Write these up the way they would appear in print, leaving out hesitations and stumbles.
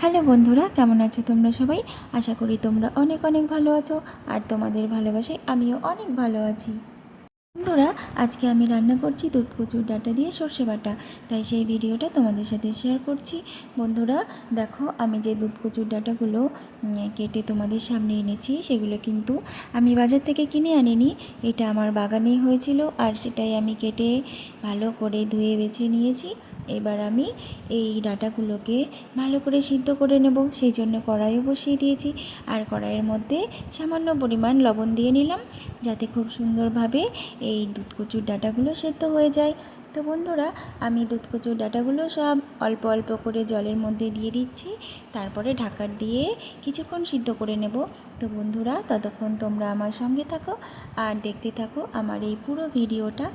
Hello বন্ধুরা, কেমন আছো তোমরা সবাই? আশা করি তোমরা অনেক অনেক ভালো আছো। আর তোমাদের ভালোবাসায় আমিও অনেক ভালো আছি। বন্ধুরা, আজকে আমি রান্না করছি দুধ কচুর ডাঁটা দিয়ে সর্ষে বাটা। তাই সেই ভিডিওটা তোমাদের সাথে শেয়ার করছি। বন্ধুরা দেখো, আমি যে দুধ কচুর ডাঁটাগুলো কেটে তোমাদের সামনে এনেছি, সেগুলো কিন্তু আমি বাজার থেকে কিনে আনিনি। এটা আমার বাগানেই হয়েছিল, আর সেটাই আমি কেটে ভালো করে ধুয়ে বেছে নিয়েছি। এবার আমি এই ডাঁটাগুলোকে ভালো করে সিদ্ধ করে নেব। সেই জন্য কড়াইও বসিয়ে দিয়েছি, আর কড়াইয়ের মধ্যে সামান্য পরিমাণ লবণ দিয়ে নিলাম, যাতে খুব সুন্দরভাবে এই দুধ কচুর ডাঁটাগুলো সেদ্ধ হয়ে যায়। তো বন্ধুরা, আমি দুধ কচুর ডাঁটাগুলো সব অল্প অল্প করে জলের মধ্যে দিয়ে দিচ্ছি, তারপরে ঢাকা দিয়ে কিছুক্ষণ সিদ্ধ করে নেব। তো বন্ধুরা, ততক্ষণ তোমরা আমার সঙ্গে থাকো আর দেখতে থাকো আমার এই পুরো ভিডিওটা।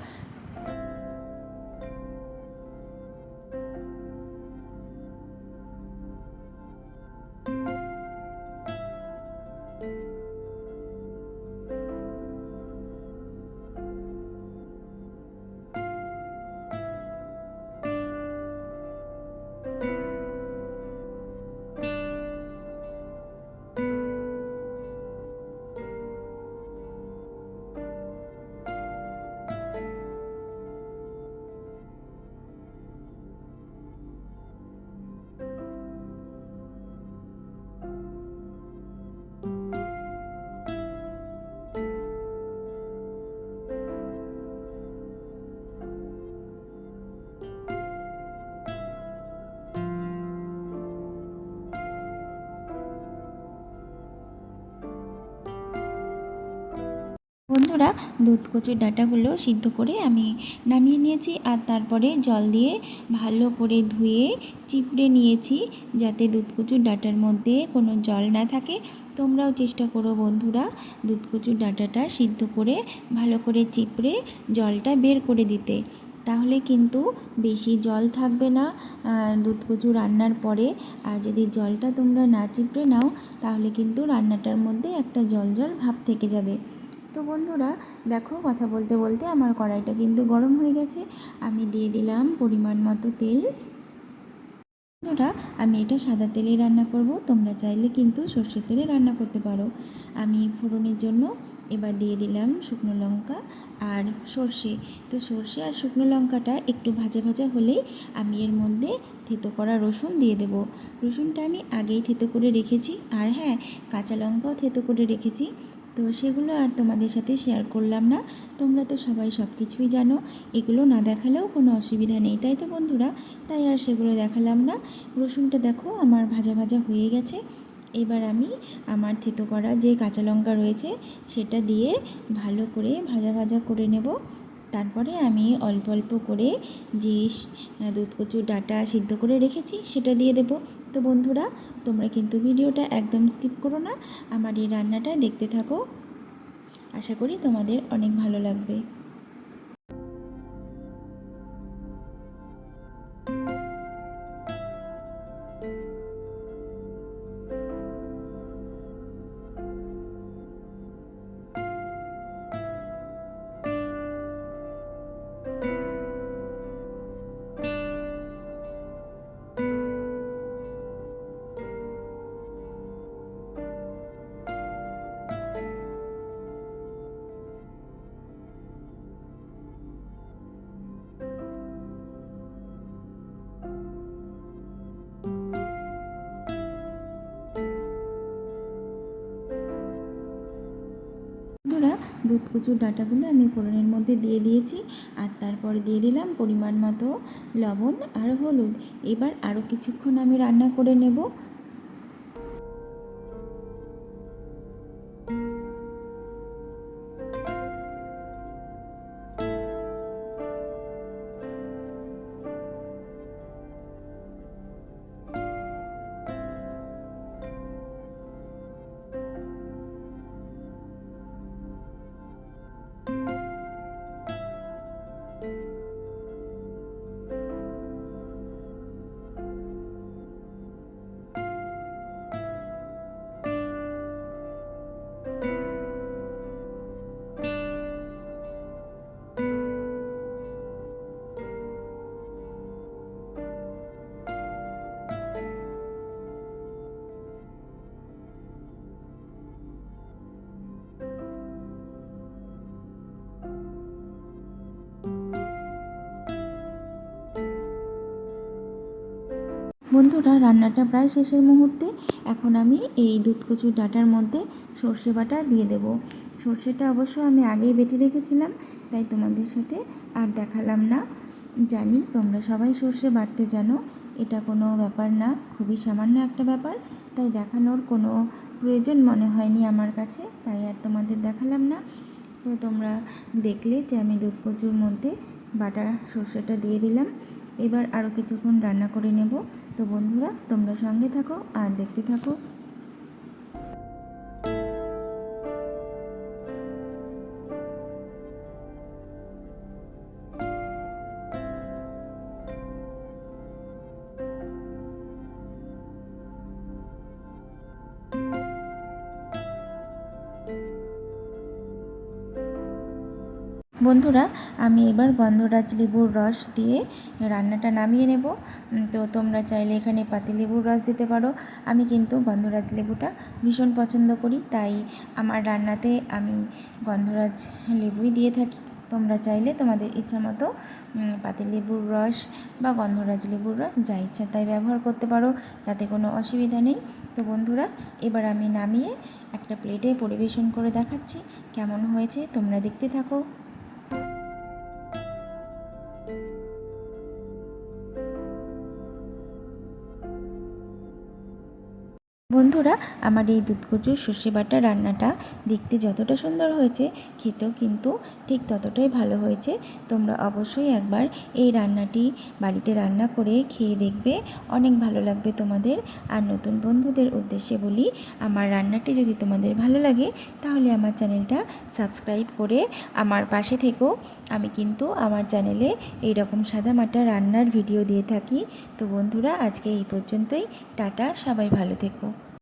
বন্ধুরা, দুধ কচুর ডাঁটাগুলো সিদ্ধ করে আমি নামিয়ে নিয়েছি, আর তারপরে জল দিয়ে ভালো করে ধুয়ে চিপড়ে নিয়েছি, যাতে দুধ কচুর ডাঁটার মধ্যে কোনো জল না থাকে। তোমরাও চেষ্টা করো বন্ধুরা, দুধ কচুর ডাঁটাটা সিদ্ধ করে ভালো করে চিপড়ে জলটা বের করে দিতে। তাহলে কিন্তু বেশি জল থাকবে না দুধ কচু রান্নার পরে। আর যদি জলটা তোমরা না চিপড়ে নাও, তাহলে কিন্তু রান্নাটার মধ্যে একটা জল জল ভাব থেকে যাবে। তো বন্ধুরা দেখো, কথা বলতে বলতে আমার কড়াইটা কিন্তু গরম হয়ে গেছে। আমি দিয়ে দিলাম পরিমাণ মতো তেল। বন্ধুরা, আমি এটা সাদা তেলেই রান্না করব, তোমরা চাইলে কিন্তু সর্ষের তেলে রান্না করতে পারো। আমি ফোড়নের জন্য এবার দিয়ে দিলাম শুকনো লঙ্কা আর সর্ষে। তো সর্ষে আর শুকনো লঙ্কাটা একটু ভাজা ভাজা হলেই আমি এর মধ্যে থেতো করা রসুন দিয়ে দেব। রসুনটা আমি আগেই থেতো করে রেখেছি, আর হ্যাঁ, কাঁচা লঙ্কাও থেতো করে রেখেছি। তো সেগুলো আর তোমাদের সাথে শেয়ার করলাম না, তোমরা তো সবাই সব কিছুই জানো। এগুলো না দেখালেও কোনো অসুবিধা নেই, তাই তো বন্ধুরা? তাই আর সেগুলো দেখালাম না। রসুনটা দেখো আমার ভাজা ভাজা হয়ে গেছে। এবার আমি আমার থেতো করা যে কাঁচা লঙ্কা রয়েছে সেটা দিয়ে ভালো করে ভাজা ভাজা করে নেব। তারপরে আমি অল্প অল্প করে যে দুধ কচুর ডাঁটা সিদ্ধ করে রেখেছি সেটা দিয়ে দেব। তো বন্ধুরা, তোমরা কিন্তু ভিডিওটা একদম স্কিপ করো না, আমার এই রান্নাটা দেখতে থাকো। আশা করি তোমাদের অনেক ভালো লাগবে। বন্ধুরা, দুধ কচুর ডাঁটাগুলো আমি ফোড়নের মধ্যে দিয়ে দিয়েছি, আর তারপরে দিয়ে দিলাম পরিমাণ মতো লবণ আর হলুদ। এবার আরও কিছুক্ষণ আমি রান্না করে নেব। বন্ধুরা, রান্নাটা প্রায় শেষের মুহূর্তে। এখন আমি এই দুধ কচুর ডাঁটার মধ্যে সর্ষে বাটা দিয়ে দেব। সর্ষেটা অবশ্য আমি আগেই বেটে রেখেছিলাম, তাই তোমাদের সাথে আর দেখালাম না। জানি তোমরা সবাই সর্ষে বাটতে জানো, এটা কোনো ব্যাপার না, খুবই সামান্য একটা ব্যাপার, তাই দেখানোর কোনো প্রয়োজন মনে হয়নি আমার কাছে, তাই আর তোমাদের দেখালাম না। তো তোমরা দেখলে যে আমি দুধ কচুর মধ্যে বাটা সর্ষেটা দিয়ে দিলাম। এবার আরও কিছুক্ষণ রান্না করে নেব। তো বন্ধুরা, তোমরা সঙ্গে থাকো আর দেখতে থাকো। বন্ধুরা, আমি এবার গন্ধরাজ লেবুর রস দিয়ে রান্নাটা নামিয়ে নেব। তো তোমরা চাইলে এখানে পাতিলেবুর রস দিতে পারো। আমি কিন্তু গন্ধরাজ লেবুটা ভীষণ পছন্দ করি, তাই আমার রান্নাতে আমি গন্ধরাজ লেবুই দিয়ে থাকি। তোমরা চাইলে তোমাদের ইচ্ছা মতো পাতিলেবুর রস বা গন্ধরাজ লেবুর রস যা ইচ্ছা তাই ব্যবহার করতে পারো, তাতে কোনো অসুবিধা নেই। তো বন্ধুরা, এবার আমি নামিয়ে একটা প্লেটে পরিবেশন করে দেখাচ্ছি কেমন হয়েছে, তোমরা দেখতে থাকো। বন্ধুরা, আমার এই দুধ কচুর সর্ষে বাটা রান্নাটা দেখতে যতটা সুন্দর হয়েছে, খেতেও কিন্তু ঠিক ততটাই ভালো হয়েছে। তোমরা অবশ্যই একবার এই রান্নাটি বাড়িতে রান্না করে খেয়ে দেখবে, অনেক ভালো লাগবে তোমাদের। আর নতুন বন্ধুদের উদ্দেশ্যে বলি, আমার রান্নাটি যদি তোমাদের ভালো লাগে তাহলে আমার চ্যানেলটা সাবস্ক্রাইব করে আমার পাশে থেকো। আমি কিন্তু আমার চ্যানেলে এইরকম সাদামাটা রান্নার ভিডিও দিয়ে থাকি। তো বন্ধুরা, আজকে এই পর্যন্তই। টাটা, সবাই ভালো থেকো।